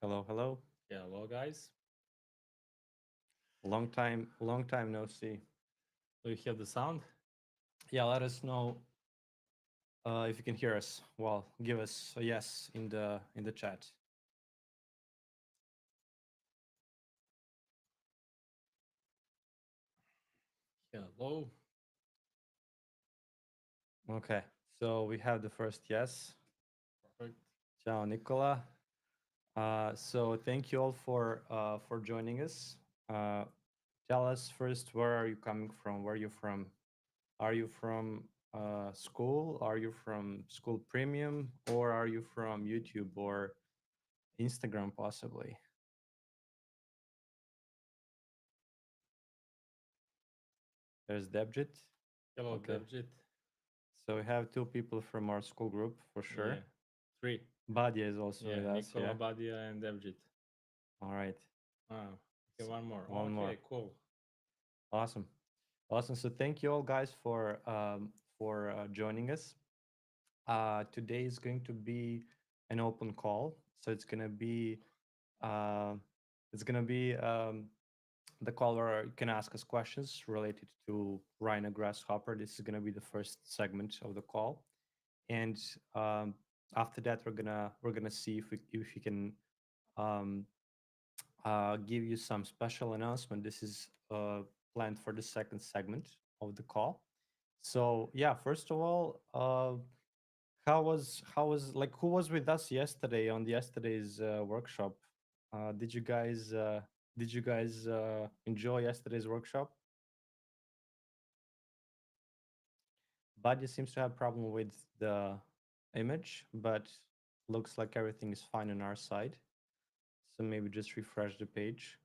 Hello, hello. Yeah, hello guys. Long time no see. Do you hear the sound? Yeah, let us know if you can hear us. Well, give us a yes in the chat. Yeah, hello. Okay, so we have the first yes. Perfect. Ciao, Nicola. So thank you all for joining us. Uh, Tell us first, where are you coming from? Where are you from? Are you from school? Are you from school premium, or are you from YouTube or Instagram possibly? There's Debjit. Hello, Okay. Devjit. So we have two people from our school group for Yeah, sure. three. Badia is also Yeah, with us. Nicola, Yeah. Badia, and Devjit. All right. Ah, okay, one more. One more. Okay, cool. Awesome. Awesome. So thank you all guys for joining us. Today is going to be an open call. So uh, it's gonna be the call where you can ask us questions related to Rhino Grasshopper. This is gonna be the first segment of the call, and um, after that we're gonna see if we can um, give you some special announcement. This is planned for the second segment of the call. So yeah, first of all, how was like who was with us yesterday on yesterday's workshop? Did you guys enjoy yesterday's workshop? Buddy seems to have problem with the image, but looks like everything is fine on our side. So maybe just refresh the page.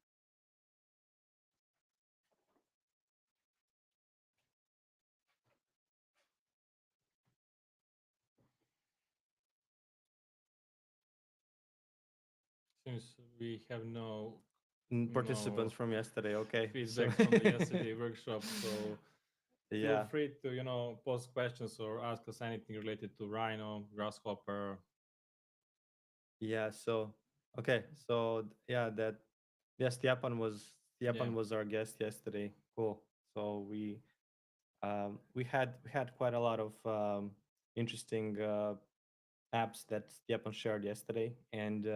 Since we have no, Participants from yesterday. Okay, so feedback from the yesterday workshop, so feel yeah, free to, post questions or ask us anything related to Rhino, Grasshopper. yeah. So okay, so yeah, that yes, Yeah, Stepan was our guest yesterday. Cool. So we had quite a lot of interesting apps that Stepan shared yesterday, and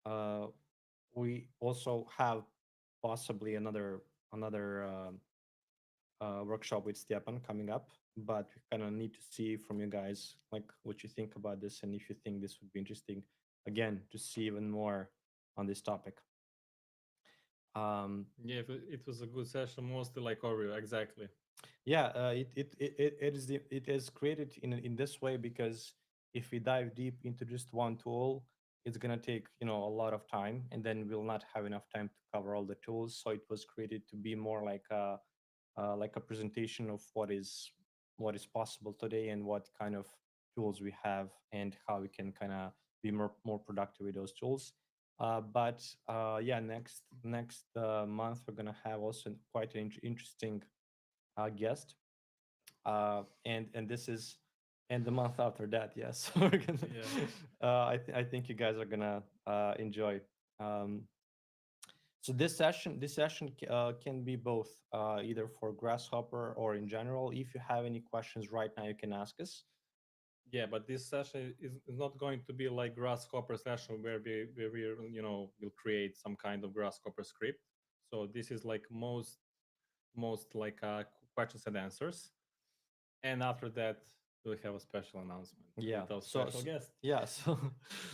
uh, we also have possibly another workshop with Stepan coming up, but we kind of need to see from you guys like what you think about this and if you think this would be interesting again to see even more on this topic. Um, yeah, it was a good session, mostly like overview, exactly. yeah, it is created in this way because if we dive deep into just one tool, it's gonna take a lot of time, and then we'll not have enough time to cover all the tools. So it was created to be more like a presentation of what is possible today and what kind of tools we have and how we can kind of be more productive with those tools. But yeah, next month we're gonna have also quite an interesting guest, and this is and the month after that, yes. So we're gonna. Yeah. I think you guys are gonna enjoy. Um, so this session can be both, either for Grasshopper or in general. If you have any questions right now, you can ask us. Yeah, but this session is not going to be like Grasshopper session where we will create some kind of Grasshopper script. So this is like most like questions and answers, and after that we'll have a special announcement Yeah. with our So, special guest. yeah. So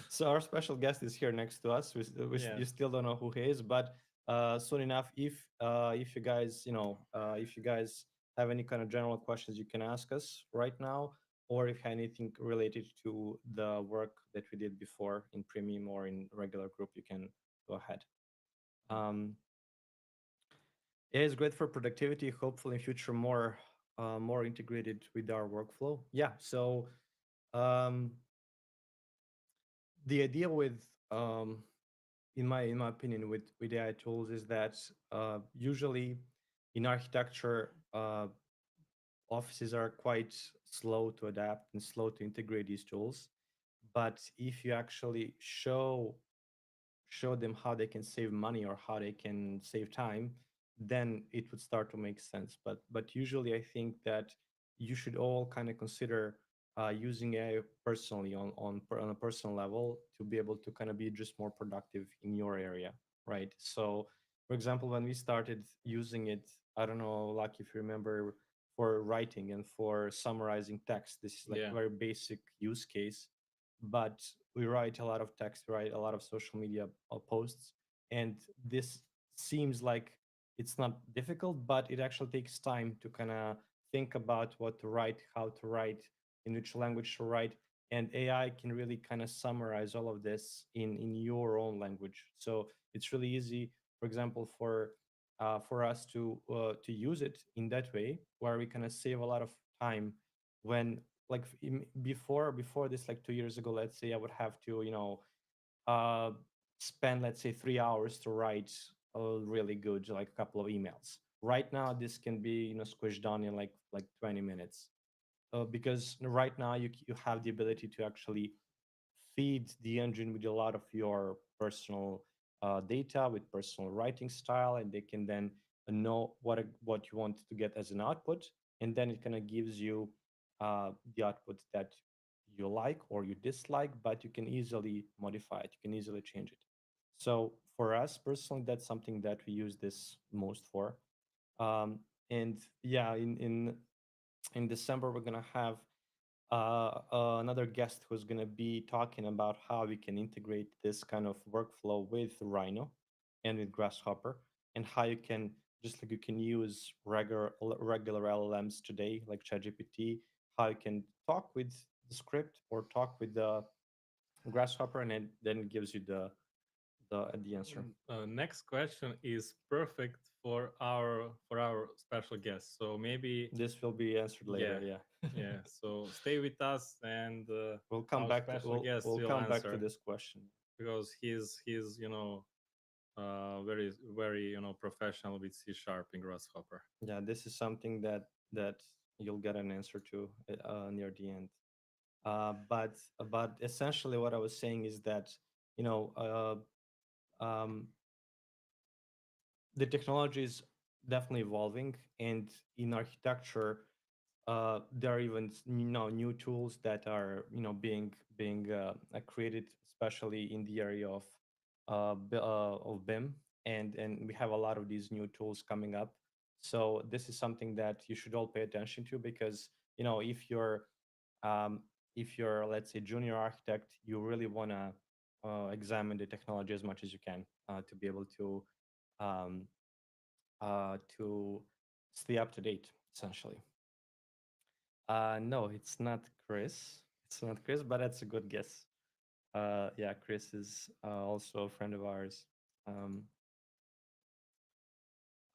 so our special guest is here next to us. Yeah, You still don't know who he is, but soon enough, if you guys if you guys have any kind of general questions, you can ask us right now, or if anything related to the work that we did before in premium or in regular group, you can go ahead. Um, it is great for productivity. Hopefully, in future, more integrated with our workflow. Yeah. So um, the idea with in my opinion with AI tools is that usually in architecture, offices are quite slow to adapt and slow to integrate these tools. But if you actually show show them how they can save money or how they can save time, then it would start to make sense. But usually I think that you should all kind of consider using AI personally on a personal level to be able to kind of be just more productive in your area, right? So, for example, when we started using it, I don't know, like if you remember, for writing and for summarizing text, this is like Yeah. a very basic use case. But we write a lot of text, write a lot of social media posts, and this seems like it's not difficult, but it actually takes time to kind of think about what to write, how to write, in which language to write, and AI can really kind of summarize all of this in your own language. So it's really easy, for example, for us to use it in that way, where we kind of save a lot of time when, like, before this, like 2 years ago, let's say I would have to, uh spend, let's say, 3 hours to write a really good, like, a couple of emails. Right now this can be, squished down in like 20 minutes, because right now you have the ability to actually feed the engine with a lot of your personal data, with personal writing style, and they can then know what you want to get as an output, and then it kind of gives you the output that you like or you dislike, but you can easily modify it, you can easily change it. So for us personally, that's something that we use this most for. And yeah, in December we're gonna have another guest who's going to be talking about how we can integrate this kind of workflow with Rhino and with Grasshopper, and how you can, just like you can use regular LLMs today, like ChatGPT, how you can talk with the script or talk with the Grasshopper, and then it gives you the answer. Next question is perfect for our special guest. So maybe, This will be answered yeah, later. Yeah, yeah. So stay with us, and we'll come our back to special guest we'll will come back to answer, this question. because he's very very professional with C sharp in Grasshopper. Yeah, this is something that you'll get an answer to near the end. But essentially, what I was saying is that, you know um, the technology is definitely evolving, and in architecture, there are even new tools that are, being created, especially in the area of BIM, and we have a lot of these new tools coming up. So this is something that you should all pay attention to, because, if um, you're, let's say, junior architect, you really want to examine the technology as much as you can, to be able um, to stay up to date, essentially. No, it's not Chris. It's not Chris, but that's a good guess. Yeah, Chris is also a friend of ours. Um,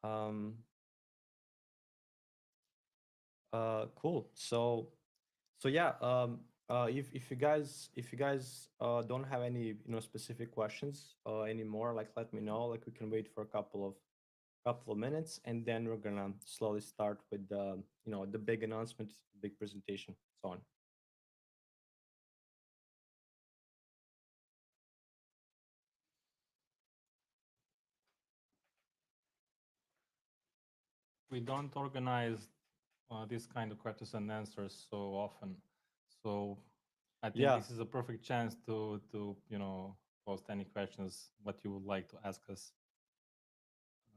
um, cool. So yeah, if you guys don't have any, specific questions anymore, like, let me know. Like, we can wait for a couple of minutes, and then we're gonna slowly start with the big announcement, big presentation, so on. We don't organize this kind of questions and answers so often, so I think Yeah. this is a perfect chance to post any questions what you would like to ask us.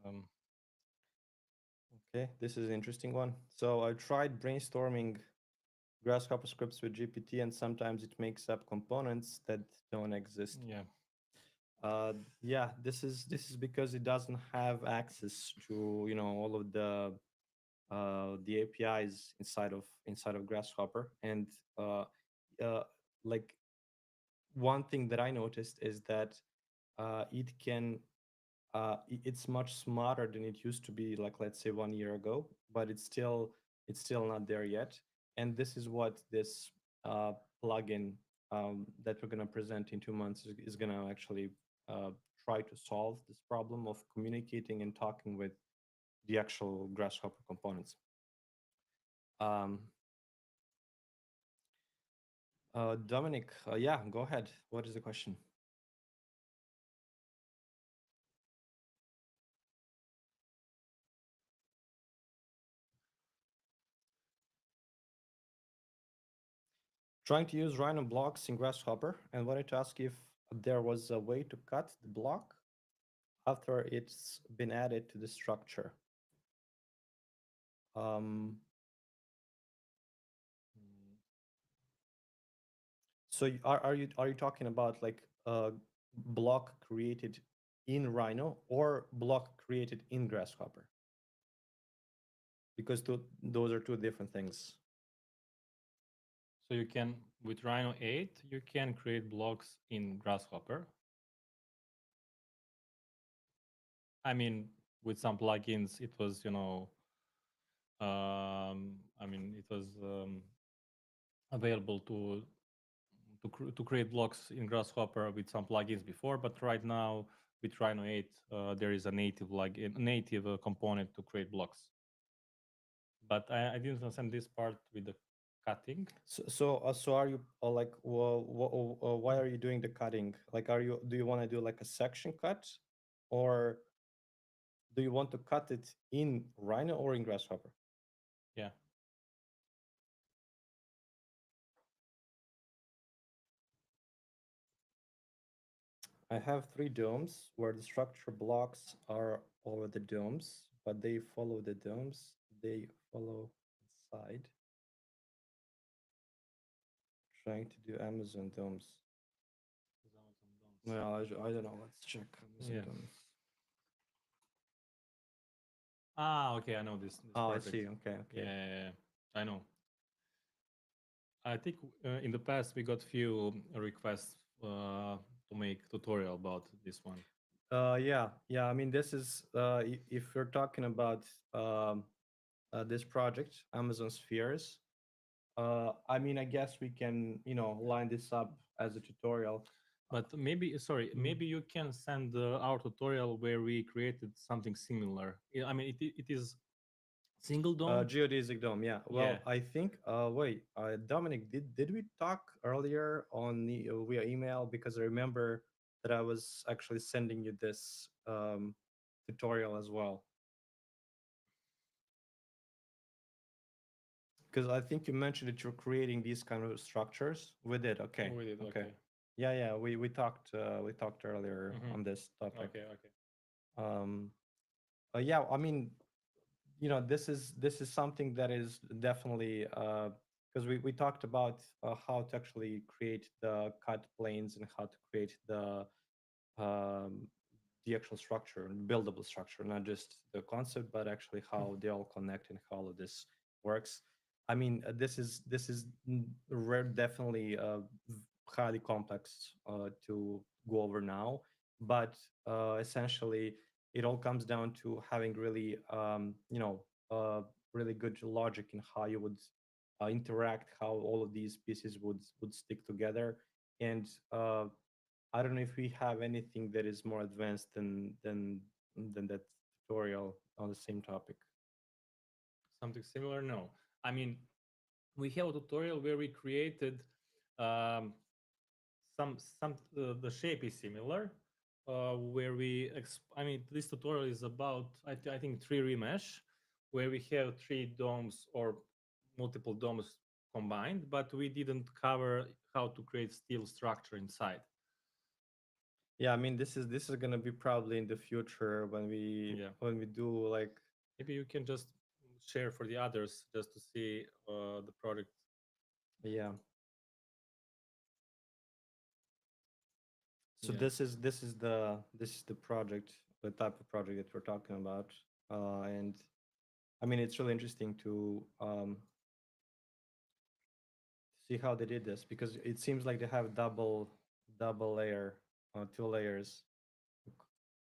um, Okay, this is an interesting one. So I tried brainstorming Grasshopper scripts with GPT, and sometimes it makes up components that don't exist. yeah. Yeah, this is because it doesn't have access to, all of the APIs inside of Grasshopper. And uh, uh, like, one thing that I noticed is that it can it's much smarter than it used to be, like, let's say 1 year ago, but it's still not there yet. And this is what this uh, plugin that we're going to present in 2 months is going to actually uh, try to solve this problem of communicating and talking with the actual Grasshopper components. um, Dominic, yeah, go ahead. What is the question? Trying to use Rhino blocks in Grasshopper and wanted to ask if there was a way to cut the block after it's been added to the structure. Um, Mm, so are you talking about like a block created in Rhino or block created in Grasshopper? Because those are two different things. So you can, with Rhino 8, you can create blocks in Grasshopper. I mean, with some plugins, it was, I mean, it was available to create blocks in Grasshopper with some plugins before, but right now with Rhino 8, there is a native native component to create blocks. But I didn't understand this part with the cutting. So are you like why are you doing the cutting? Like, do you want to do like a section cut, or do you want to cut it in Rhino or in Grasshopper? Yeah. I have three domes where the structure blocks are over the domes, but they follow the domes. They follow the side. Trying to do Amazon domes. Well, I don't know. Let's check Amazon Yeah. domes. Ah, okay, I know this Oh, I project. see. Okay, Yeah, okay. yeah, yeah, I know. I think in the past we got few requests to make tutorial about this one. Yeah. I mean, this is if you're talking about um, this project, Amazon Spheres. I mean, I guess we can, line this up as a tutorial. But maybe, sorry, Mm. maybe you can send our tutorial where we created something similar. I mean, it is single dome. Geodesic dome, yeah. Yeah, Well, I think. Wait, Dominic, did we talk earlier on the via email? Because I remember that I was actually sending you this tutorial as well. Because I think you mentioned that you're creating these kind of structures. We did. Okay. we did. Okay. Okay. Yeah. We talked earlier Mm-hmm. on this topic. Okay. Okay. Um. Yeah. I mean, this is something that is definitely because we talked about how to actually create the cut planes and how to create um, the actual structure and buildable structure, not just the concept, but actually how they all connect and how all of this works. I mean, definitely highly complex to go over now, but essentially it all comes down to having really, really good logic in how you would interact, how all of these pieces would stick together, and I don't know if we have anything that is more advanced than that tutorial on the same topic. Something similar? No. I mean, we have a tutorial where we created um, the shape is similar. Where I mean, this tutorial is about I think three remesh, where we have three domes or multiple domes combined, but we didn't cover how to create steel structure inside. Yeah, I mean this is gonna be probably in the future when we Yeah, when we do like maybe you can just share for the others just to see the product. yeah. So Yeah, this is the project, the type of project that we're talking about, and I mean it's really interesting to see how they did this because it seems like they have double layer, two layers. I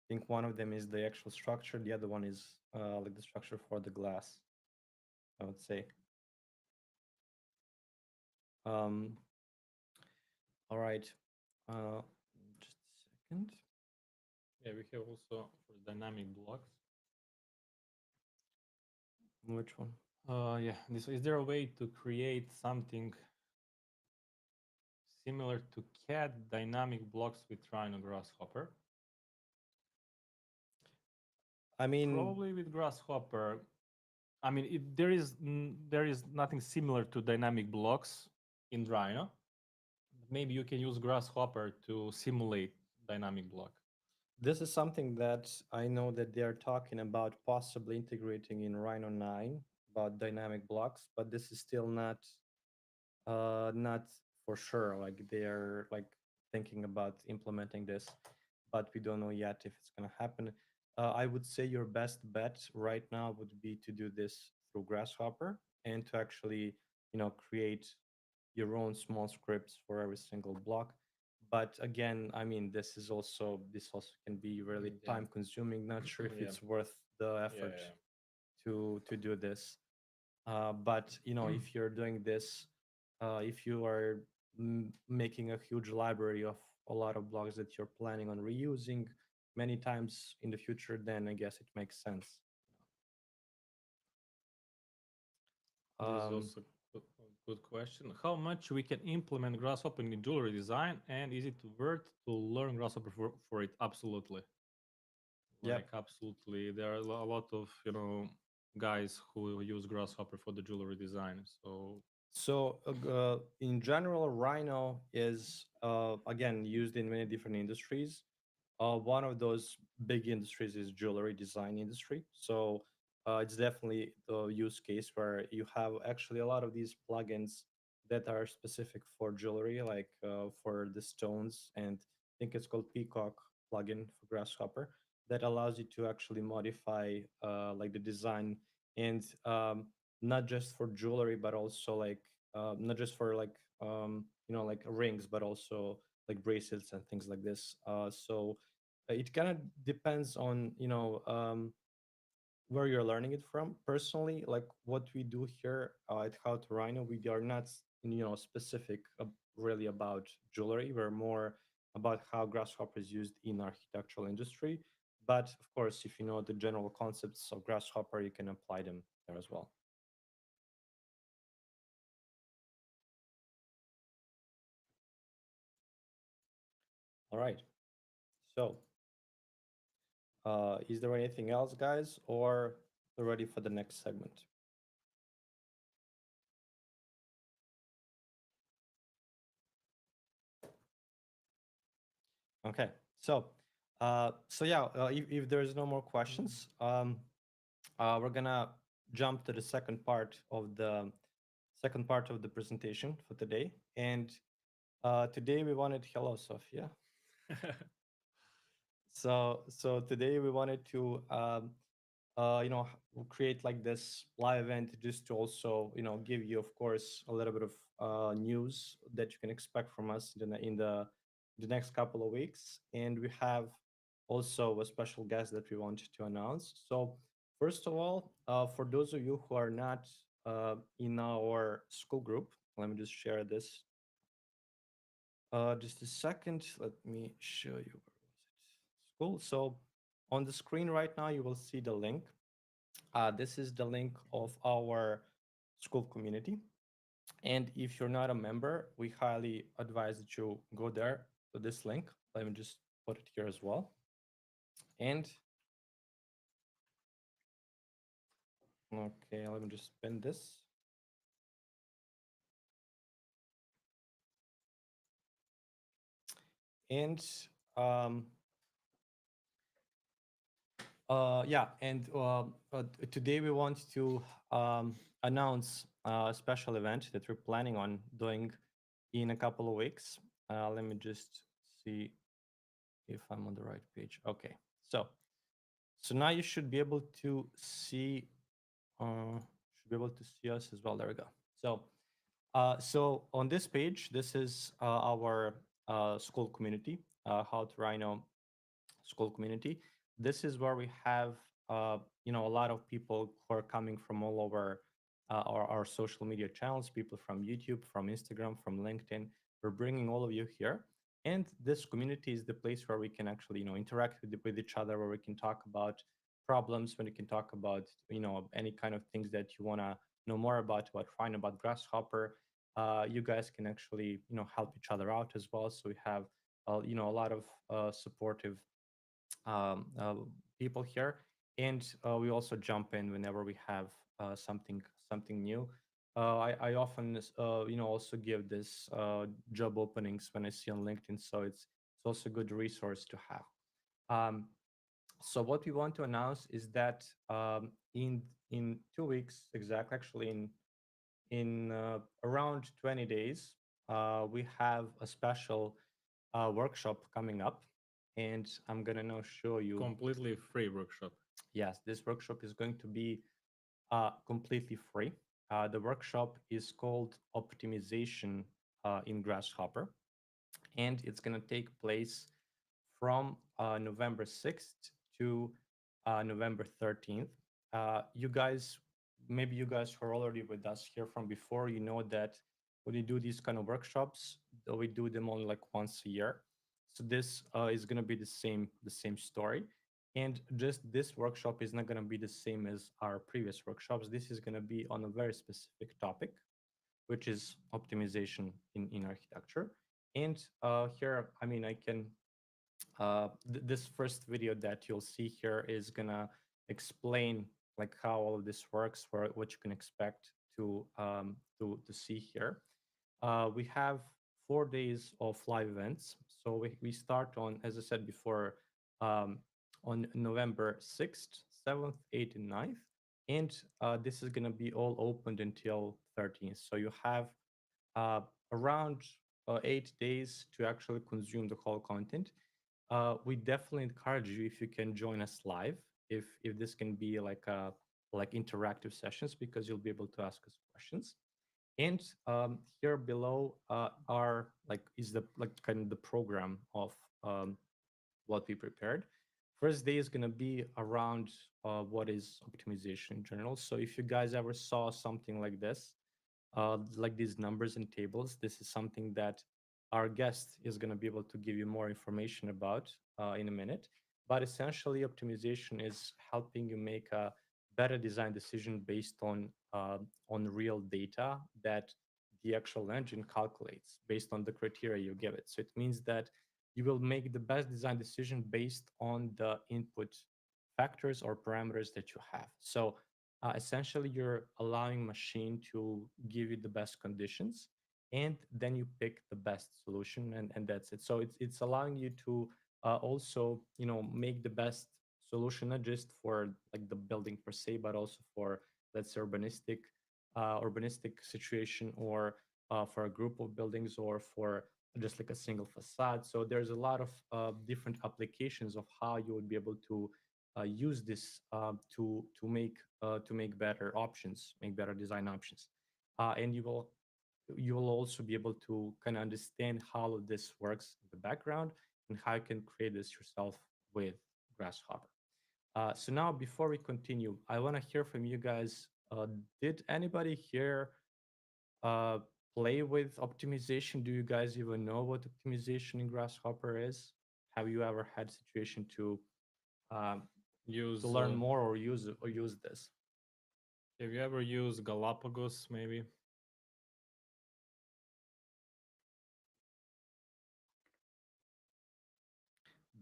think one of them is the actual structure, the other one is like the structure for the glass, I would say. Um, all right, uh, just a second. yeah. We have also for dynamic blocks. Which one? Yeah. This is there a way to create something similar to CAD dynamic blocks with Rhino Grasshopper? I mean, Probably with Grasshopper. I mean, there is nothing similar to dynamic blocks in Rhino. Maybe you can use Grasshopper to simulate dynamic block. This is something that I know that they are talking about possibly integrating in Rhino 9 about dynamic blocks, but this is still not for sure. Like they are like thinking about implementing this, but we don't know yet if it's gonna happen. I would say your best bet right now would be to do this through Grasshopper and to actually, create your own small scripts for every single block. But again, I mean, this also can be really Yeah, time consuming. Not sure if yeah, it's worth the effort yeah, to do this. But yeah. if you're doing this, if you are making a huge library of a lot of blogs that you're planning on reusing many times in the future, then I guess it makes sense. This is Um, also a good question. How much we can implement Grasshopper in jewelry design, and is it worth to learn Grasshopper for it? Absolutely. yeah. Like absolutely, there are a lot of guys who use Grasshopper for the jewelry design. So So, in general, Rhino is again used in many different industries. One of those big industries is jewelry design industry. So it's definitely the use case where you have actually a lot of these plugins that are specific for jewelry, like for the stones, and I think it's called Peacock plugin for Grasshopper that allows you to actually modify like the design and not just for jewelry, but also like not just for like like rings, but also like bracelets and things like this. So it kind of depends on where you're learning it from. Personally, like what we do here at How to Rhino, we are not specific really about jewelry. We're more about how Grasshopper is used in architectural industry. But of course, if you know the general concepts of Grasshopper, you can apply them there as well. All right. So, is there anything else, guys, or we're ready for the next segment? Okay. So, yeah, if there's no more questions, we're gonna jump to the second part of the presentation for today. And today we wanted, hello, Sophia. So today we wanted to create like this live event just to also give you, of course, a little bit of news that you can expect from us in the next couple of weeks. And we have also a special guest that we wanted to announce. So first of all, for those of you who are not in our school group, let me just share this. Just a second, let me show you, where was it, school. So on the screen right now you will see the link. This is the link of our school community. And if you're not a member, we highly advise that you go there to this link. Let me just put it here as well. And okay, let me just pin this. And um, yeah, and today we want to announce a special event that we're planning on doing in a couple of weeks. Let me just see if I'm on the right page. Okay, so now you should be able to see us as well. There we go. So on this page, this is our school community, How to Rhino school community. This is where we have a lot of people who are coming from all over our social media channels, people from YouTube, from Instagram, from LinkedIn. We're bringing all of you here. And this community is the place where we can actually interact with each other, where we can talk about problems, when we can talk about any kind of things that you want to know more about Rhino, about Grasshopper. You guys can actually help each other out as well. So we have a lot of supportive um, uh, people here, and we also jump in whenever we have something new. I often also give this job openings when I see on LinkedIn, so it's also a good resource to have. Um, so what we want to announce is that in 2 weeks exactly, actually in around 20 days, we have a special workshop coming up, and I'm gonna now show you. Completely free workshop. Yes, this workshop is going to be completely free. The workshop is called Optimization in Grasshopper, and it's going to take place from November 6th to November 13th. You guys, maybe you guys who are already with us here from before, you know that when we do these kind of workshops, we do them only like once a year. So this is going to be the same story. And just this workshop is not going to be the same as our previous workshops. This is going to be on a very specific topic, which is optimization in architecture. And here, I mean, I can this first video that you'll see here is gonna explain like how all of this works, for what you can expect to see here. We have 4 days of live events. So we start on, as I said before, um, on November 6th, 7th, 8th, and 9th. And this is going to be all opened until 13th. So you have uh, around 8 days to actually consume the whole content. We definitely encourage you if you can join us live, if this can be like interactive sessions, because you'll be able to ask us questions. And here below are like is the like kind of the program of what we prepared. First day is going to be around what is optimization in general. So if you guys ever saw something like this, like these numbers and tables, this is something that our guest is going to be able to give you more information about in a minute. But essentially, optimization is helping you make a better design decision based on real data that the actual engine calculates based on the criteria you give it. So it means that you will make the best design decision based on the input factors or parameters that you have. So essentially, you're allowing machine to give you the best conditions, and then you pick the best solution, and that's it. So it's allowing you to also make the best solution, not just for like the building per se, but also for, let's say, urbanistic situation, or for a group of buildings, or for just like a single facade. So there's a lot of different applications of how you would be able to use this to make better options, make better design options, and you will also be able to kind of understand how all of this works in the background, and how you can create this yourself with Grasshopper. So now, before we continue, I want to hear from you guys. Did anybody here uh, play with optimization? Do you guys even know what optimization in Grasshopper is? Have you ever had situation um, to Use learn more, or use this? Have you ever used Galapagos maybe?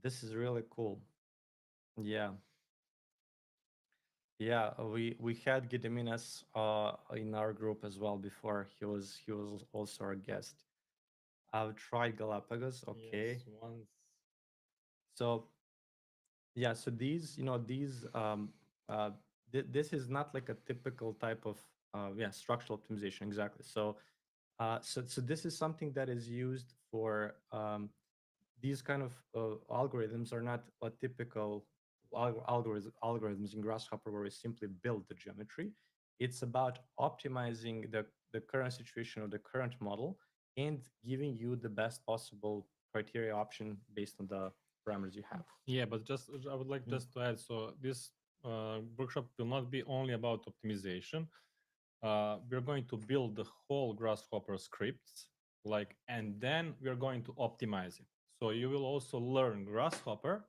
This is really cool. Yeah, yeah. We had Gediminas in our group as well before. He was also our guest. I've tried Galapagos. Okay, Yes, once. so yeah, so these uh, this is not like a typical type of structural optimization, exactly. So this is something that is used for these kind of algorithms are not a typical algorithms in Grasshopper where we simply build the geometry. It's about optimizing the current situation of the current model, and giving you the best possible criteria option based on the parameters you have. Yeah, but just I would like Mhm. just to add. So this workshop will not be only about optimization. We're going to build the whole Grasshopper scripts, like, and then we're going to optimize it. So you will also learn Grasshopper.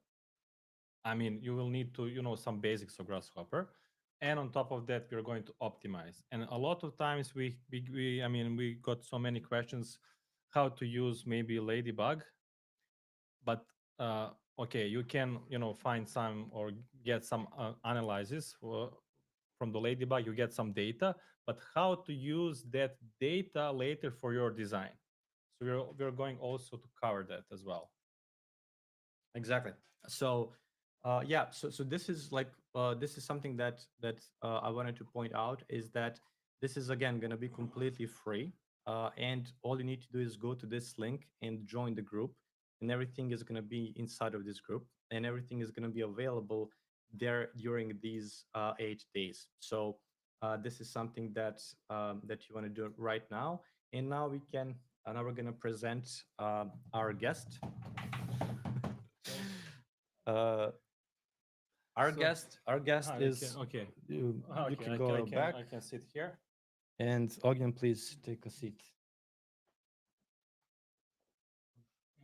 I mean, you will need to, some basics of Grasshopper, and on top of that, we're going to optimize. And a lot of times I mean, we got so many questions how to use maybe Ladybug, but okay, you can, find some or get some analysis from the Ladybug. You get some data, but how to use that data later for your design. So we're going also to cover that as well. Exactly. So, yeah. So this is like this is something that I wanted to point out is that this is again going to be completely free, and all you need to do is go to this link and join the group, and everything is going to be inside of this group, and everything is going to be available there during these 8 days. So this is something that you want to do right now, and now we can. Now we're going to present our guest. Uh, So our guest you can is okay. you Okay, can go back, I can sit here. and Ognjen, please take a seat.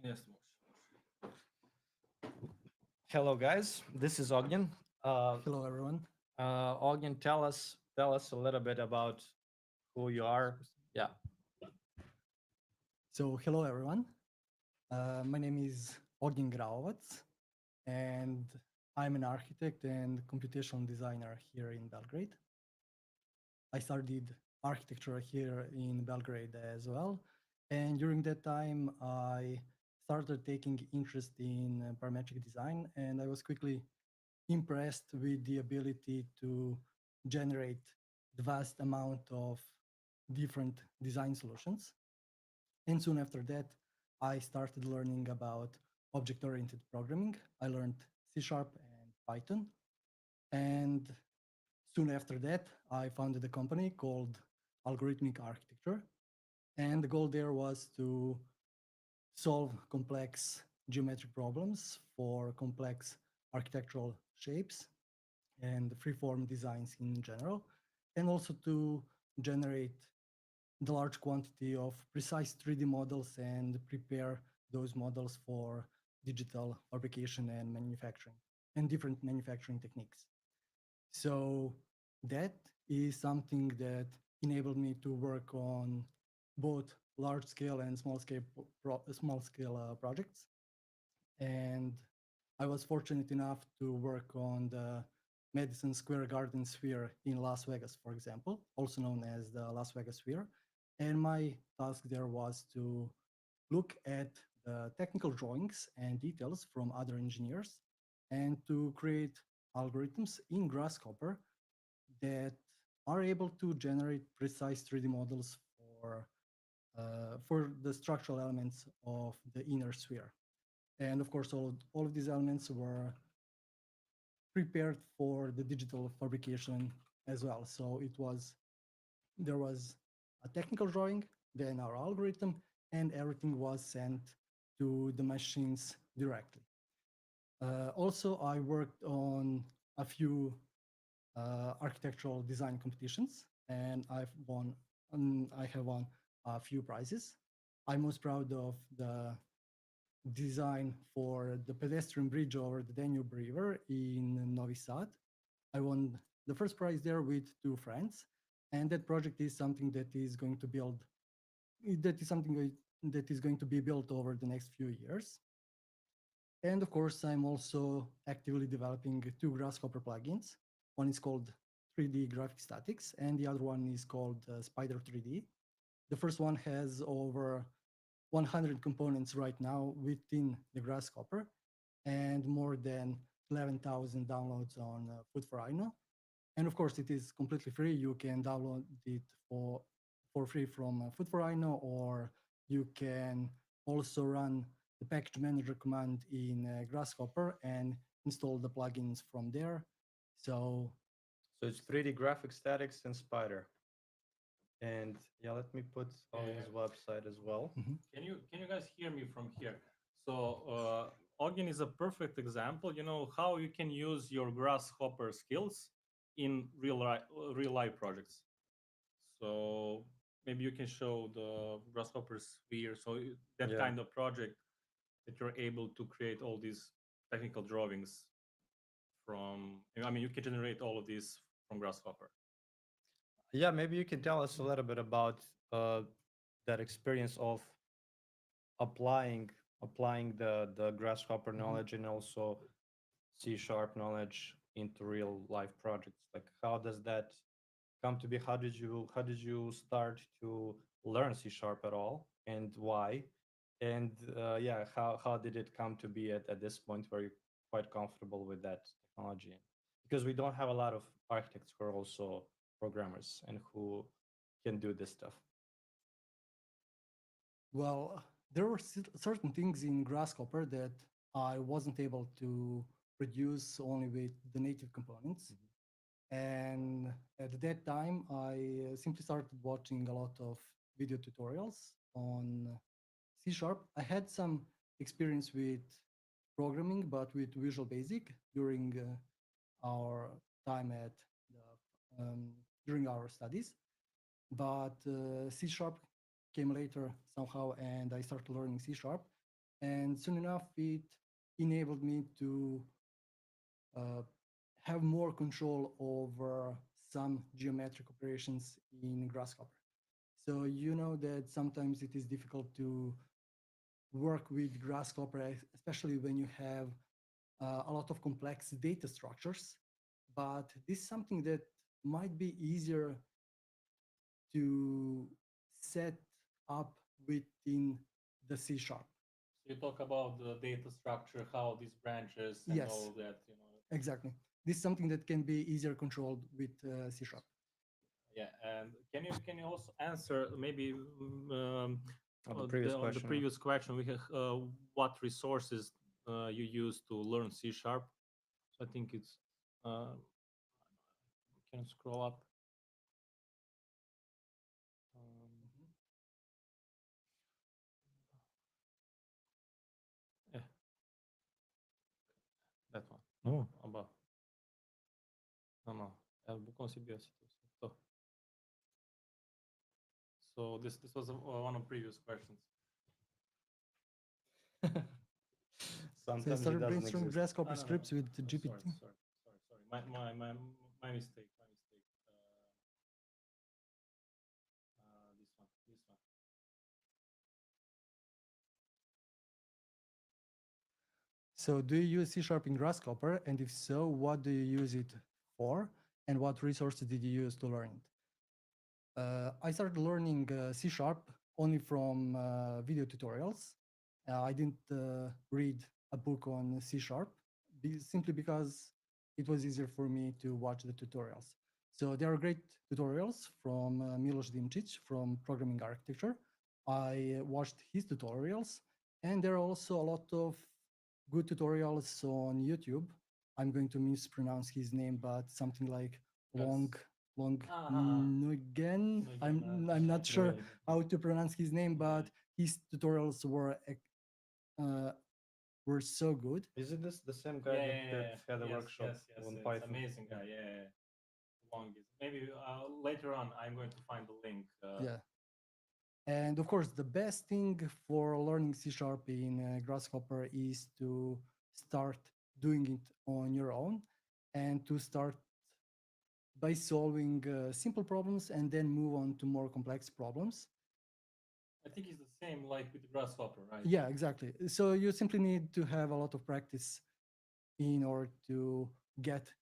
Yes. Hello, guys. This is Ognjen. Hello, everyone. Ognjen, tell us a little bit about who you are. Yeah. So, hello, everyone. My name is Ognjen Graovac, and I'm an architect and computational designer here in Belgrade. I studied architecture here in Belgrade as well. And during that time, I started taking interest in parametric design, and I was quickly impressed with the ability to generate the vast amount of different design solutions. And soon after that, I started learning about object-oriented programming. I learned C Sharp and Python. And soon after that, I founded a company called Algorithmic Architecture. And the goal there was to solve complex geometric problems for complex architectural shapes and freeform designs in general, and also to generate the large quantity of precise 3D models and prepare those models for digital fabrication and manufacturing and different manufacturing techniques. So that is something that enabled me to work on both large scale and small scale projects. And I was fortunate enough to work on the Madison Square Garden Sphere in Las Vegas, for example, also known as the Las Vegas Sphere. And my task there was to look at the technical drawings and details from other engineers and to create algorithms in Grasshopper that are able to generate precise 3D models for the structural elements of the inner sphere. And of course, all of these elements were prepared for the digital fabrication as well. So there was a technical drawing, then our algorithm, and everything was sent to the machines directly. Also, I worked on a few architectural design competitions, and I have won a few prizes. I'm most proud of the design for the pedestrian bridge over the Danube River in Novi Sad. I won the first prize there with two friends, and that project is something that is going to build. That is something that is going to be built over the next few years. And of course, I'm also actively developing two Grasshopper plugins. One is called 3D Graphic Statics, and the other one is called Spider 3D. The first one has over 100 components right now within the Grasshopper and more than 11,000 downloads on Food4Rhino. And of course, it is completely free. You can download it for free from Food4Rhino, or you can also run the package manager command in Grasshopper and install the plugins from there. So So it's 3D graphic statics and Spider. And yeah, let me put on his website as well. Can you guys hear me from here? So Ognjen is a perfect example. You know how you can use your Grasshopper skills in real life projects. So maybe you can show the Grasshopper sphere. So that Yeah. kind of project that you're able to create all these technical drawings from. I mean, you can generate all of these from Grasshopper. Yeah, maybe you can tell us a little bit about that experience of applying the Grasshopper knowledge and also C sharp knowledge into real life projects. Like how does that come to be? How did you start to learn C sharp at all, and why? And yeah, how did it come to be at this point where you're quite comfortable with that technology? Because we don't have a lot of architects who are also programmers and who can do this stuff. Well, there were certain things in Grasshopper that I wasn't able to produce only with the native components. And at that time, I simply started watching a lot of video tutorials on C Sharp. I had some experience with programming, but with Visual Basic during our time at during our studies. But C Sharp came later somehow, and I started learning C Sharp. And soon enough, it enabled me to uh, have more control over some geometric operations in Grasshopper. So you know that sometimes it is difficult to work with Grasshopper, especially when you have a lot of complex data structures. But this is something that might be easier to set up within the C Sharp. So you talk about the data structure, how these branches and Yes. all of that, you know. Exactly. This is something that can be easier controlled with C Sharp. Yeah, and can you also answer maybe On the previous on the question, previous question we have what resources you use to learn C sharp? So I think it's can you scroll up. Yeah, that one. oh, Above. No. Bu consider so. So this was one of previous questions. So I sometimes it started doesn't brainstorming exist. Grasshopper scripts with No, GPT. sorry. My mistake. This one. So do you use C Sharp in Grasshopper? And if so, what do you use it for? And what resources did you use to learn it? I started learning C Sharp only from video tutorials. I didn't read a book on C Sharp simply because it was easier for me to watch the tutorials. So there are great tutorials from Miloš Dimčić from Programming Architecture. I watched his tutorials, and there are also a lot of good tutorials on YouTube. I'm going to mispronounce his name, but something like Long Nguyen. I'm not sure how to pronounce his name, but his tutorials were so good. Is it the same guy that had a workshop on Python? Amazing guy. Yeah. Long is maybe later on. I'm going to find the link. Yeah. And of course, the best thing for learning C Sharp in Grasshopper is to start doing it on your own and to start by solving simple problems and then move on to more complex problems. I think it's the same like with Grasshopper, right? Yeah, exactly. So you simply need to have a lot of practice in order to get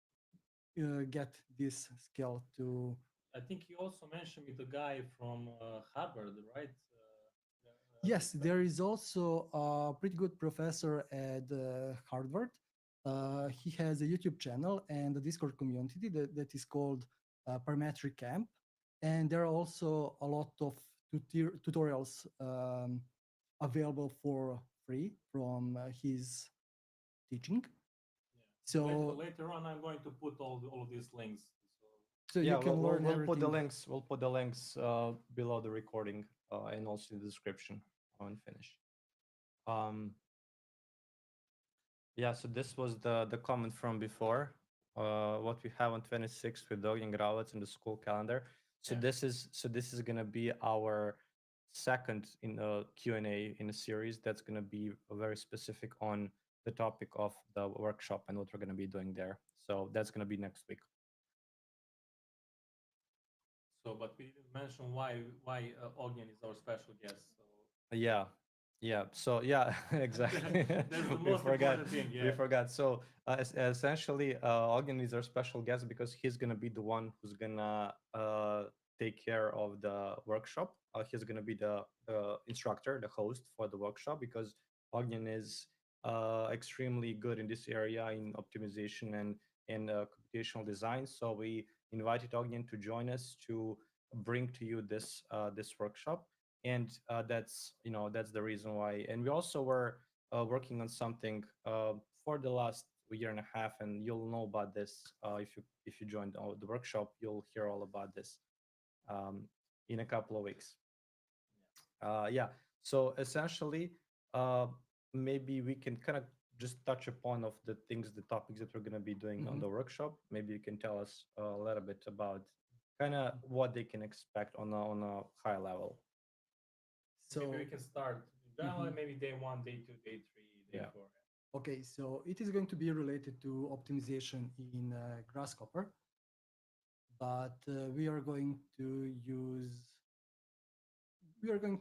this skill to. I think you also mentioned with the guy from Harvard, right? Yes, there is also a pretty good professor at Harvard. He has a YouTube channel and a Discord community that is called Parametric Camp. And there are also a lot of tutorials available for free from his teaching. So later on, I'm going to put all of these links. So yeah, you can learn we'll put the everything. links. We'll put the links below the recording and also in the description when finish. Yeah, so this was the comment from before. What we have on 26th with Ognjen Graovac in the school calendar. So Yeah. this is gonna be our second in a Q&A in a series that's gonna be very specific on the topic of the workshop and what we're gonna be doing there. So that's gonna be next week. So, but we didn't mention why Ognjen is our special guest. So. Yeah, Yeah. So yeah, exactly. That's the We most forgot. important thing. We Yeah. forgot. So essentially, Ognjen is our special guest because he's gonna be the one who's gonna take care of the workshop. He's gonna be the instructor, the host for the workshop because Ognjen is extremely good in this area in optimization and computational design. So we invited Ognjen to join us to bring to you this workshop, and that's that's the reason why. And we also were working on something for the last year and a half, and you'll know about this if you join the workshop. You'll hear all about this um, in a couple of weeks. Yeah. So essentially, uh, maybe we can kind of just touch upon of the things, the topics that we're going to be doing on Mhm. the workshop. Maybe you can tell us a little bit about kind of what they can expect on a high level. Maybe we So, can start generally, mhm. maybe day one, day two, day three, day Yeah. four. Okay, so it is going to be related to optimization in Grasshopper, but we are going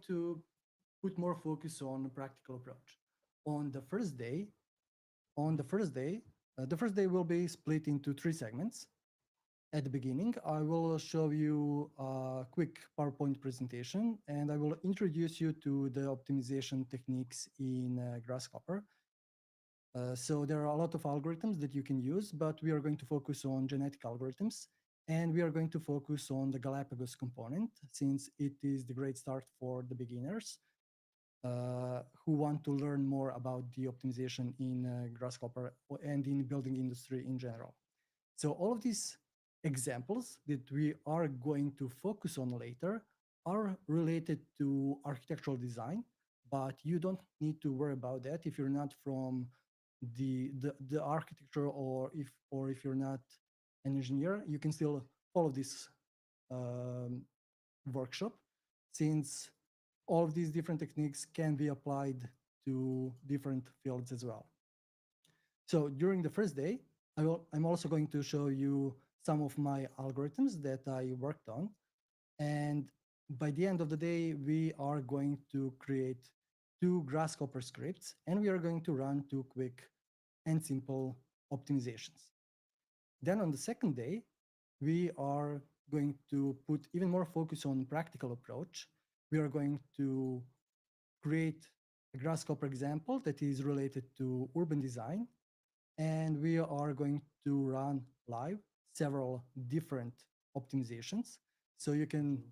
to put more focus on a practical approach. On the first day, on the first day will be split into three segments. At the beginning, I will show you a quick PowerPoint presentation, and I will introduce you to the optimization techniques in Grasshopper. So there are a lot of algorithms that you can use, but we are going to focus on genetic algorithms, and we are going to focus on the Galapagos component, since it is the great start for the beginners who want to learn more about the optimization in Grasshopper and in building industry in general. So all of these examples that we are going to focus on later are related to architectural design, but you don't need to worry about that if you're not from the architecture, or if you're not an engineer, you can still follow this um, workshop, since all of these different techniques can be applied to different fields as well. So during the first day, I'm also going to show you some of my algorithms that I worked on. And by the end of the day, we are going to create two Grasshopper scripts, and we are going to run two quick and simple optimizations. Then on the second day, we are going to put even more focus on practical approach. We are going to create a Grasshopper example that is related to urban design, and we are going to run live several different optimizations so you can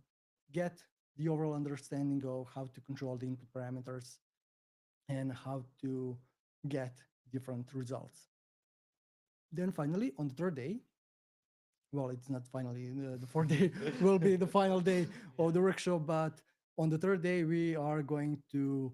get the overall understanding of how to control the input parameters and how to get different results. Then finally, on the third day, well, it's not finally, the fourth day will be the final day of the workshop, but on the third day, we are going to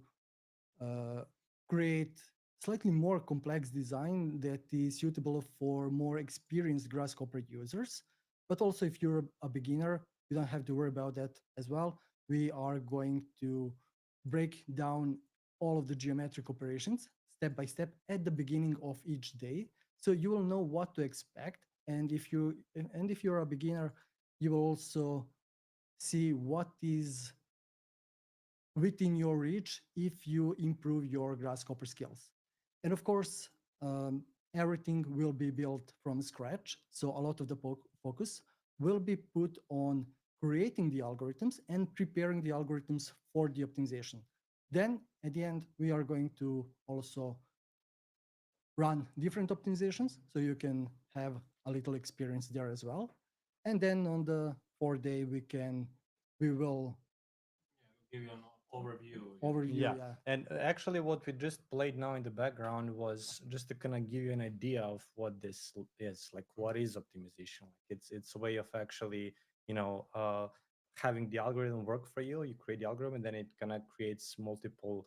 uh, create slightly more complex design that is suitable for more experienced Grasshopper users. But also, if you're a beginner, you don't have to worry about that as well. We are going to break down all of the geometric operations step by step at the beginning of each day, so you will know what to expect. And if you're a beginner, you will also see what is within your reach if you improve your Grasshopper skills. And of course, everything will be built from scratch. So a lot of the focus will be put on creating the algorithms and preparing the algorithms for the optimization. Then at the end, we are going to also run different optimizations so you can have a little experience there as well. And then on the fourth day, we will Yeah, we'll give you an overview. Yeah. overview, yeah. And actually, what we just played now in the background was just to kind of give you an idea of what this is. Like, what is optimization? Like, it's a way of actually, having the algorithm work for you. You create the algorithm, and then it kind of creates multiple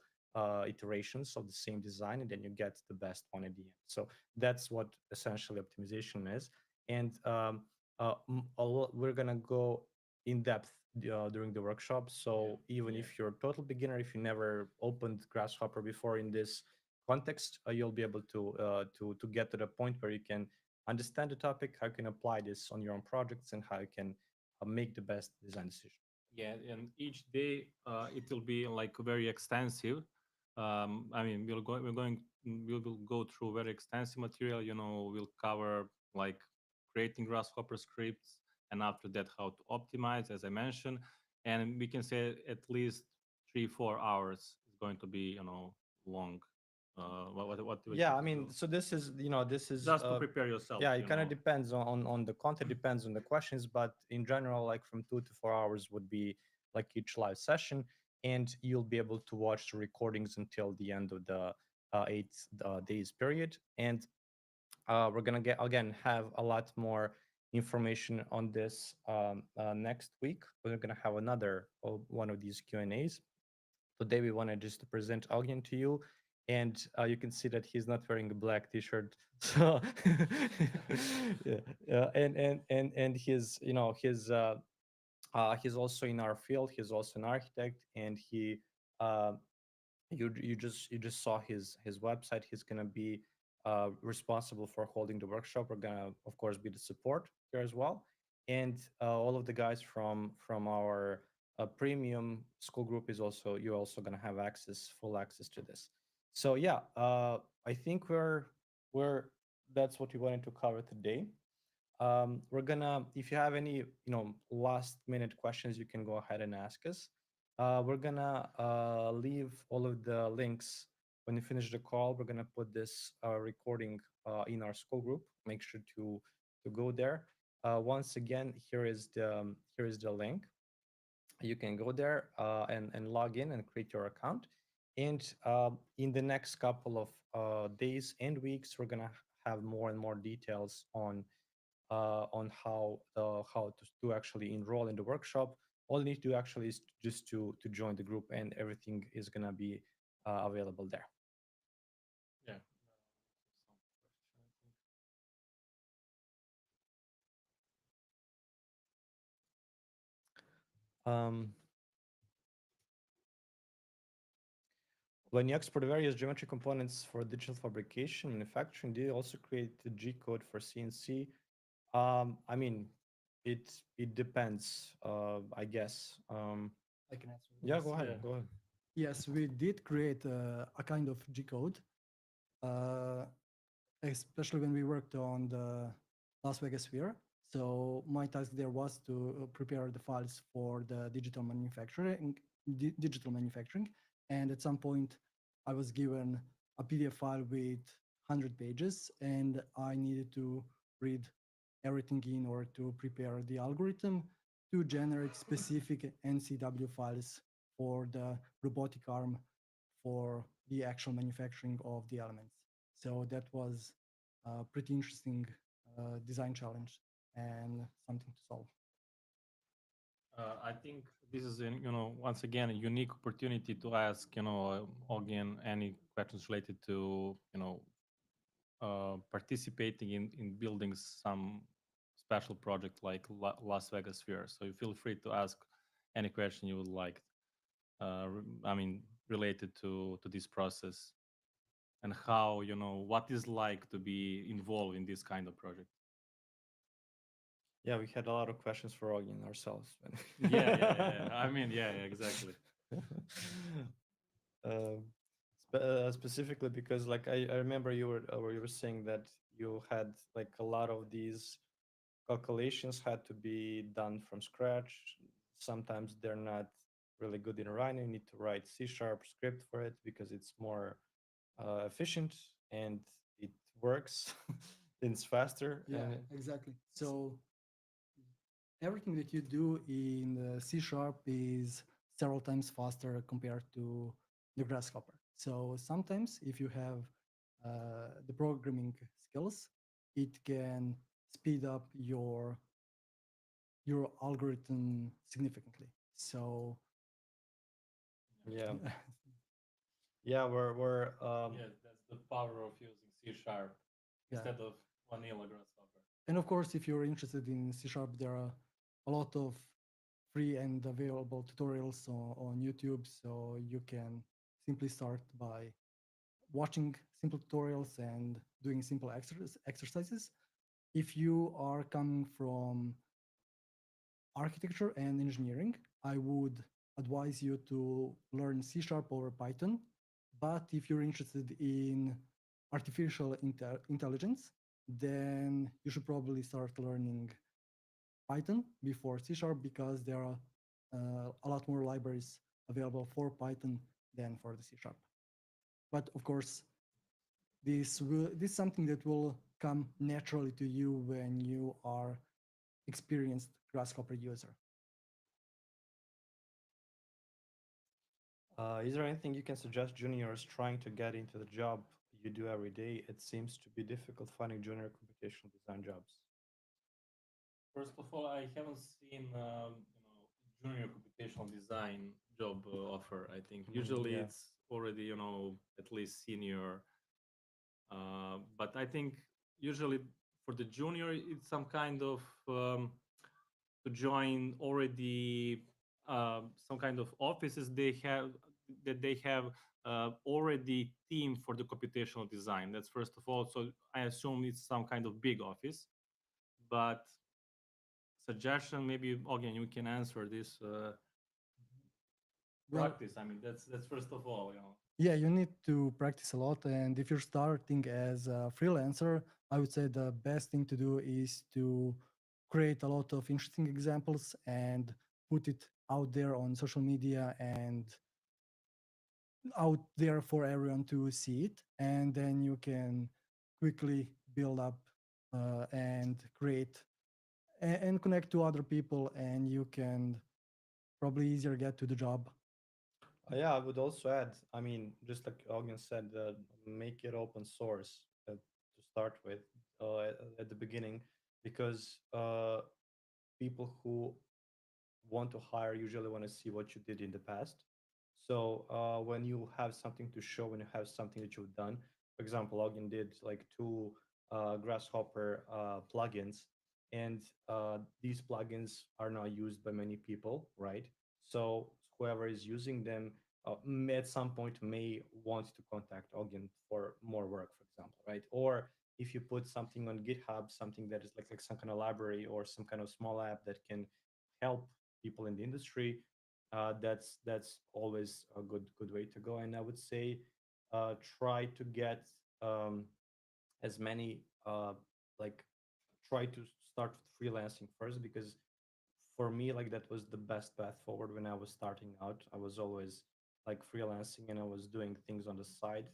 iterations of the same design, and then you get the best one at the end. So that's what essentially optimization is. And we're gonna go in depth during the workshop. So even yeah. if you're a total beginner, if you never opened Grasshopper before in this context, you'll be able to get to the point where you can understand the topic, how you can apply this on your own projects, and how you can make the best design decision. Yeah, and each day it will be like very extensive. I mean, we will go through very extensive material. We'll cover like creating grasshopper scripts, and after that, how to optimize, as I mentioned. And we can say at least 3-4 hours is going to be, long. Yeah, I you mean, do? so this is Just to prepare yourself, yeah, it kind of depends on the content, depends on the questions, but in general, like from 2 to 4 hours would be like each live session, and you'll be able to watch the recordings until the end of the 8 days period. And we're gonna get again have a lot more information on this next week. We're gonna have another one of these Q&As. Today we wanted just to present Ognjen to you, and you can see that he's not wearing a black T-shirt. So yeah, and his he's also in our field. He's also an architect, and he uh, you just saw his website. He's gonna be responsible for holding the workshop. We're gonna of course be the support here as well, and all of the guys from our premium school group is also you're also gonna have full access to this. So yeah, I think we're that's what we wanted to cover today. We're gonna if you have any last minute questions, you can go ahead and ask us. We're gonna leave all of the links when you finish the call. We're gonna put this recording in our school group. Make sure to go there. Once again, here is the link. You can go there and log in and create your account. And in the next couple of days and weeks, we're gonna have more and more details on how to actually enroll in the workshop. All you need to do actually is just to join the group, and everything is gonna be available there. Yeah. Um, when you export various geometry components for digital fabrication manufacturing, do you also create the G code for CNC? I mean, it depends. I guess. I can answer Yeah, this. go ahead. Yeah. Go ahead. Yes, we did create a kind of G code, uh, especially when we worked on the Las Vegas Sphere. So my task there was to prepare the files for the digital manufacturing, and at some point, I was given a PDF file with 100 pages, and I needed to read everything in order to prepare the algorithm to generate specific NCW files for the robotic arm for the actual manufacturing of the elements. So that was a pretty interesting design challenge and something to solve. I think this is, once again, a unique opportunity to ask, Ognjen any questions related to, participating in building some special project like Las Vegas Sphere. So you feel free to ask any question you would like. I mean, related to this process and how, what is like to be involved in this kind of project. Yeah, we had a lot of questions for Ognjen ourselves. Yeah. I mean, yeah, exactly. Um, specifically because like I remember you were saying that you had like a lot of these calculations had to be done from scratch. Sometimes they're not really good in Rhino. You need to write C# script for it because it's more efficient and it works. It's faster. Yeah, And exactly. So everything that you do in the C# is several times faster compared to the Grasshopper. So sometimes if you have the programming skills, it can speed up your algorithm significantly. So yeah, yeah, we're Yeah, that's the power of using C# yeah. instead of vanilla Grasshopper. And of course, if you're interested in C#, there are a lot of free and available tutorials on YouTube. So you can simply start by watching simple tutorials and doing simple exercises. If you are coming from architecture and engineering, I would advise you to learn C# over Python But if you're interested in artificial intelligence, then you should probably start learning Python before C Sharp because there are a lot more libraries available for Python than for the C Sharp. But of course, this is something that will come naturally to you when you are experienced Grasshopper user. Is there anything you can suggest juniors trying to get into the job you do every day? It seems to be difficult finding junior computational design jobs. First of all, I haven't seen junior computational design job offer. I think usually Yeah. it's already at least senior. But I think usually for the junior, it's some kind of to join already some kind of offices they have already team for the computational design. That's first of all. So I assume it's some kind of big office. But suggestion, maybe again you can answer this. Well, Practice. I mean, that's first of all. yeah, you need to practice a lot. And if you're starting as a freelancer, I would say the best thing to do is to create a lot of interesting examples and put it out there on social media and out there for everyone to see it. And then you can quickly build up and create and connect to other people, and you can probably easier get to the job. Yeah, I would also add, I mean, just like Ognjen said, make it open source to start with at the beginning, because people who want to hire usually want to see what you did in the past. So when you have something to show, when you have something that you've done, for example, Ognjen did like two Grasshopper plugins, and these plugins are not used by many people, right? So whoever is using them at some point may want to contact Ognjen for more work, for example, right? Or if you put something on GitHub, something that is like some kind of library or some kind of small app that can help people in the industry, that's always a good way to go. And I would say try to get as many like try to start with freelancing first, because for me, like, that was the best path forward when I was starting out. I was always like freelancing, and I was doing things on the side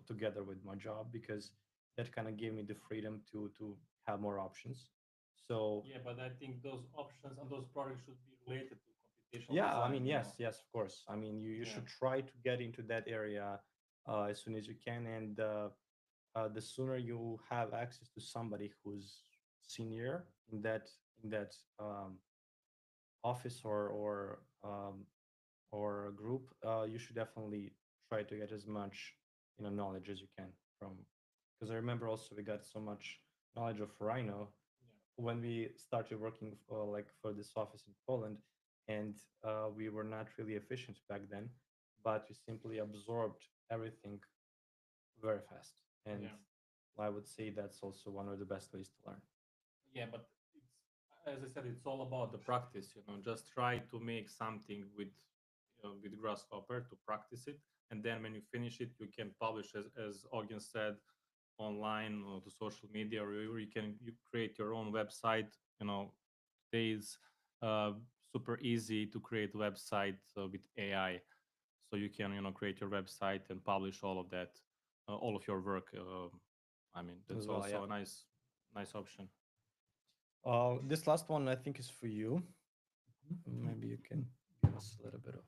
together with my job, because that kind of gave me the freedom to have more options. So Yeah, but I think those options and those products should be related to computational yeah, I design. mean, yes, of course. I mean, you Yeah. should try to get into that area as soon as you can, and the sooner you have access to somebody who's senior in that office or group, you should definitely try to get as much knowledge as you can from. Because I remember also we got so much knowledge of Rhino when we started working like for this office in Poland, and we were not really efficient back then, but we simply absorbed everything very fast. And Yeah. I would say that's also one of the best ways to learn. Yeah, but as I said, it's all about the practice. Just try to make something with Grasshopper to practice it, and then when you finish it, you can publish, as Ognjen said, online or to social media, or you create your own website. Today is super easy to create website with AI, so you can create your website and publish all of that, all of your work. I mean, that's As well, also yeah. a nice option. This last one I think is for you. Maybe you can give us a little bit of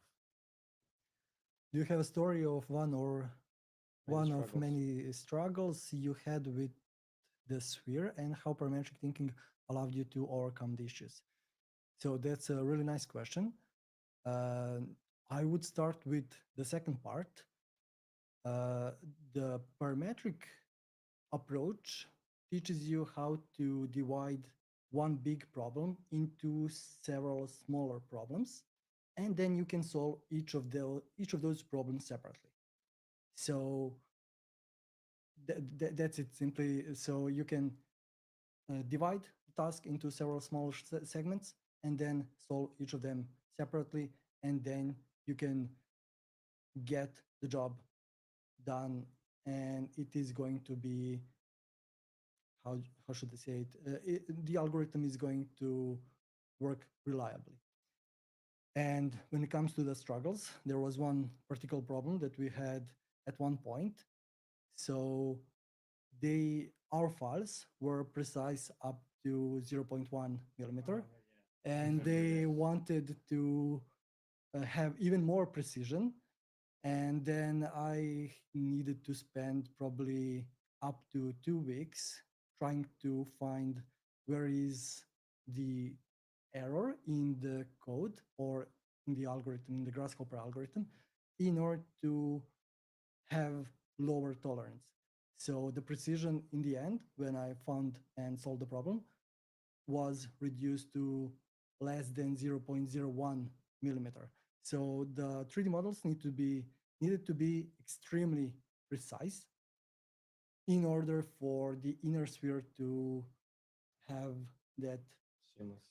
Do you have a story of one or one of struggles. many struggles you had with the sphere, and how parametric thinking allowed you to overcome the issues? So that's a really nice question. Uh, I would start with the second part. The parametric approach teaches you how to divide one big problem into several smaller problems, and then you can solve each of those problems separately. So that's it simply. So you can divide the task into several smaller segments and then solve each of them separately, and then you can get the job done, and it is going to be, how should I say it? The algorithm is going to work reliably. And when it comes to the struggles, there was one particular problem that we had at one point. So our files were precise up to 0.1 millimeter, and they wanted to have even more precision. And then I needed to spend probably up to 2 weeks trying to find where is the error in the code or in the algorithm, in the Grasshopper algorithm, in order to have lower tolerance. So the precision in the end, when I found and solved the problem, was reduced to less than 0.01 millimeter. So the 3D models needed to be extremely precise in order for the inner sphere to have that Seamless.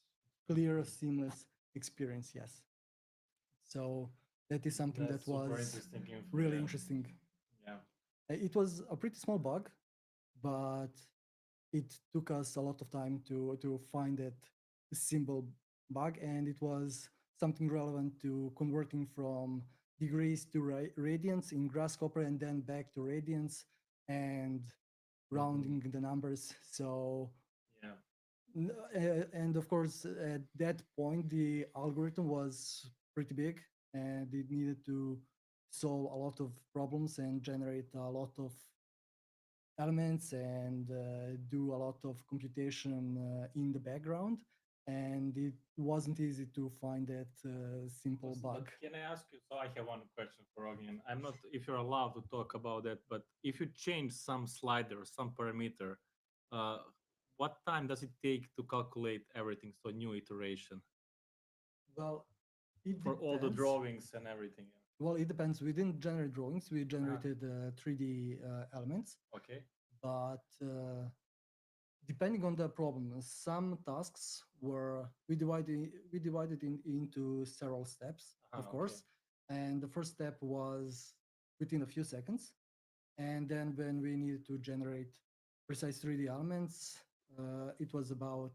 clear, seamless experience. Yes. So that is something That's that super was interesting info, really yeah. interesting. Yeah. It was a pretty small bug, but it took us a lot of time to find that simple bug, and it was something relevant to converting from degrees to radians in Grasshopper and then back to radians and rounding the numbers. So Yeah. and of course at that point the algorithm was pretty big and it needed to solve a lot of problems and generate a lot of elements and do a lot of computation in the background, and it wasn't easy to find that simple bug. But can I ask you? So I have one question for Ognjen. I'm not if you're allowed to talk about that, but if you change some slider, some parameter, uh, what time does it take to calculate everything? So new iteration Well, it for all the depends. drawings and everything. Well, it depends. We didn't generate drawings. We generated 3D elements. Okay. But depending on the problem, some tasks were we divided into several steps, of course. And the first step was within a few seconds. And then when we needed to generate precise 3D elements, it was about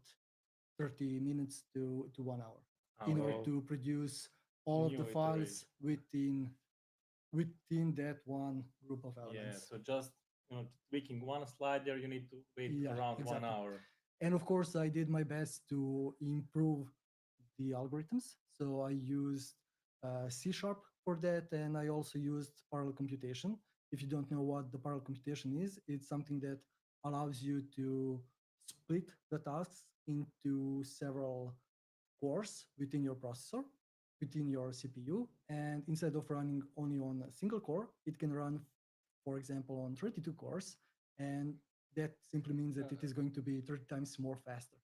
30 minutes to 1 hour in order to produce all of the files within that one group of elements. Yeah. So just tweaking one slider, you need to wait around exactly. 1 hour. And of course, I did my best to improve the algorithms. So I used C# for that, and I also used parallel computation. If you don't know what the parallel computation is, it's something that allows you to split the tasks into several cores within your processor, within your CPU. And instead of running only on a single core, it can run, for example, on 32 cores. And that simply means that it is going to be 30 times more faster.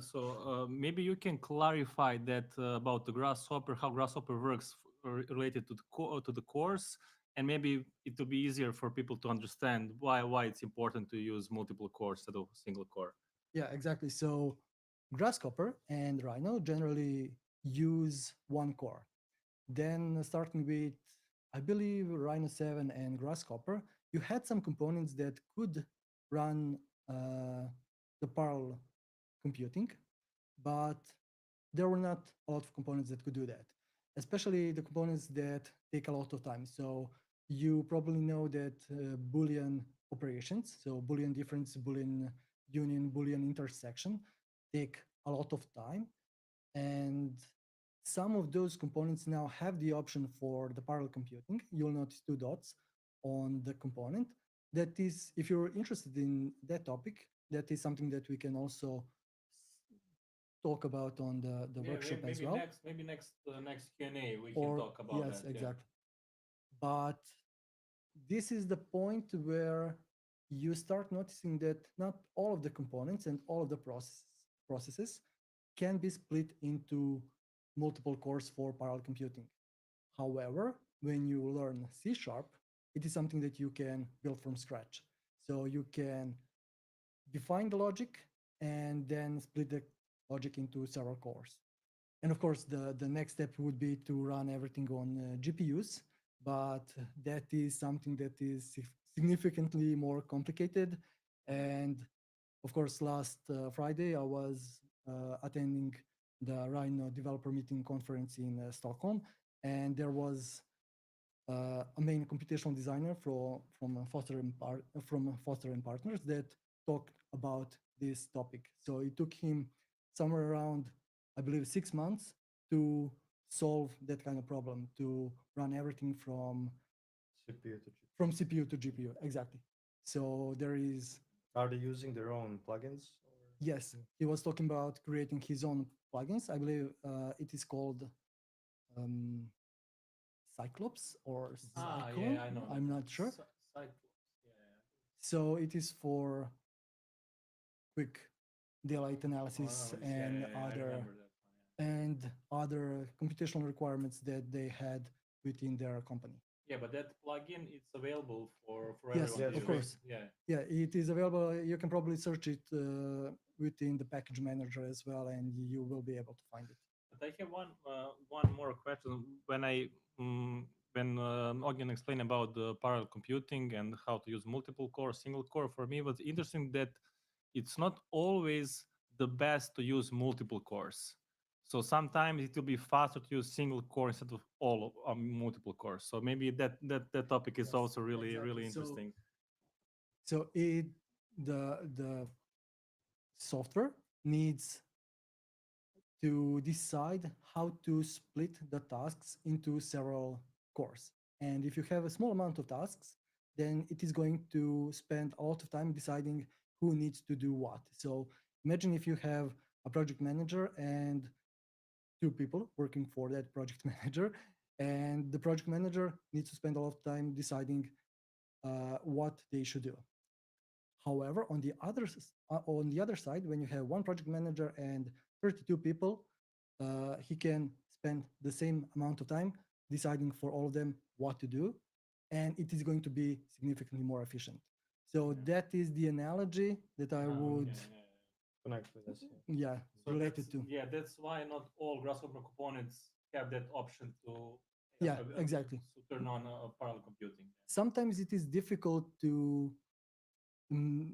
So maybe you can clarify that about the Grasshopper, how Grasshopper works related to the course, and maybe it will be easier for people to understand why it's important to use multiple cores instead of single core. Yeah, exactly. So Grasshopper and Rhino generally use one core. Then starting with, I believe, Rhino 7 and Grasshopper, you had some components that could run the parallel computing, but there were not a lot of components that could do that, especially the components that take a lot of time. So you probably know that Boolean operations, so Boolean difference, Boolean union, Boolean intersection, take a lot of time. And some of those components now have the option for the parallel computing. You'll notice 2 dots on the component. That is, if you're interested in that topic, that is something that we can also talk about on the workshop as well. Maybe next Q&A we can talk about that. Yes, exactly. But this is the point where you start noticing that not all of the components and all of the processes can be split into multiple cores for parallel computing. However, when you learn C#, it is something that you can build from scratch. So you can define the logic and then split the logic into several cores. And of course, the next step would be to run everything on GPUs, but that is something that is significantly more complicated. And of course, last Friday, I was attending the Rhino Developer Meeting Conference in Stockholm, and there was a main computational designer from Foster and Partners that talked about this topic. So it took him somewhere around, I believe, 6 months to solve that kind of problem, to run everything CPU to GPU. from CPU to GPU. Exactly. So there is, Are they using their own plugins? yes, he was talking about creating his own plugins. I believe it is called um, Cyclops or Cyclone. Yeah, I know that. I'm not sure. Cyclops. Yeah. So it is for quick daylight Oh, analysis yeah, and yeah, I other remember that one. other computational requirements that they had within their company. Yeah, but that plugin it's available for Yes, everyone Yes, to of use. course. Yeah. Yeah, it is available. You can probably search it within the package manager as well, and you will be able to find it. But I have one more question. When Ognjen explained about the parallel computing and how to use multiple core, single core, for me it was interesting that it's not always the best to use multiple cores. So sometimes it will be faster to use single core instead of all multiple cores. So maybe that topic is Yes, also really exactly. really interesting. So the software needs to decide how to split the tasks into several cores. And if you have a small amount of tasks, then it is going to spend a lot of time deciding who needs to do what. So imagine if you have a project manager and two people working for that project manager, and the project manager needs to spend a lot of time deciding what they should do. However, on the other side, when you have one project manager and 32 people, he can spend the same amount of time deciding for all of them what to do, and it is going to be significantly more efficient. So that is the analogy that I would, Okay, yeah. Connect with us. yeah, So relate that's it to. yeah, that's why not all Grasshopper components have that option to Yeah, exactly. to turn on parallel computing. Sometimes it is difficult to mm,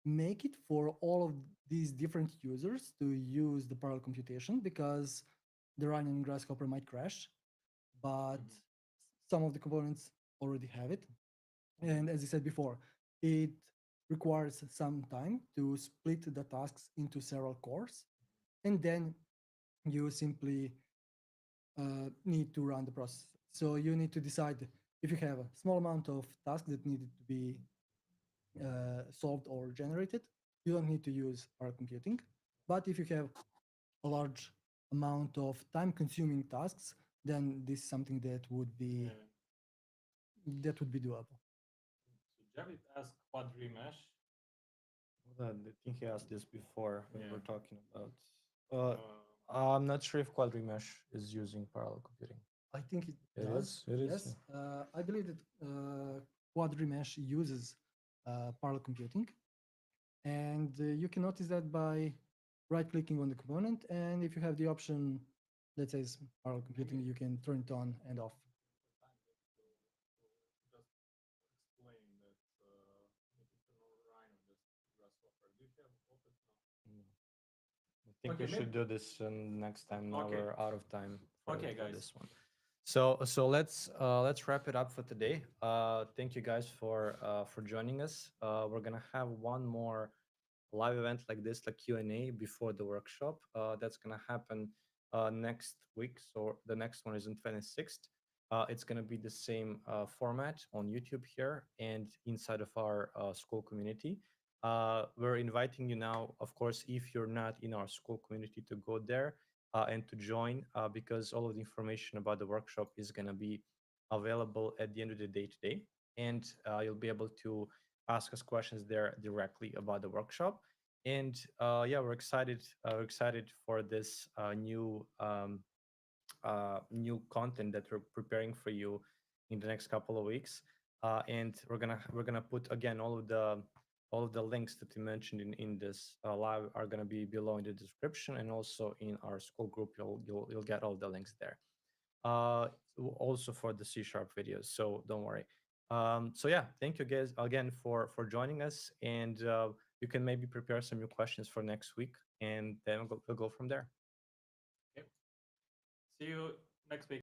make it for all of these different users to use the parallel computation because the Rhino and Grasshopper might crash, but some of the components already have it. And as I said before, it requires some time to split the tasks into several cores, and then you simply need to run the process. So you need to decide if you have a small amount of tasks that needed to be solved or generated, you don't need to use parallel computing. But if you have a large amount of time-consuming tasks, then this is something Yeah. that would be doable. So Javid asked quadri mesh. I think he asked this before when we Yeah. were talking about. Uh, I'm not sure if quadrimesh is using parallel computing. I think it It does. is. It is. Yes, I believe that quadrimesh uses parallel computing, and you can notice that by right-clicking on the component, and if you have the option that says parallel computing, you can turn it on and off. I think Okay, we maybe- should do this next time. Now Okay. we're out of time Okay, for guys. this one. So let's wrap it up for today. Thank you guys for joining us. We're gonna have one more live event like this, like Q&A before the workshop. That's gonna happen next week. So the next one is on 26th. It's gonna be the same format on YouTube here and inside of our school community. We're inviting you now, of course, if you're not in our school community, to go there and to join because all of the information about the workshop is going to be available at the end of the day today. And you'll be able to ask us questions there directly about the workshop. And yeah, we're excited. We're excited for this new content that we're preparing for you in the next couple of weeks. And we're gonna put again all of the links that we mentioned in this live are gonna be below in the description, and also in our school group. You'll get all the links there. uh, also for the C sharp videos. So don't worry. So yeah, thank you guys again for joining us, and you can maybe prepare some new questions for next week, and then we'll go from there. Okay. See you next week.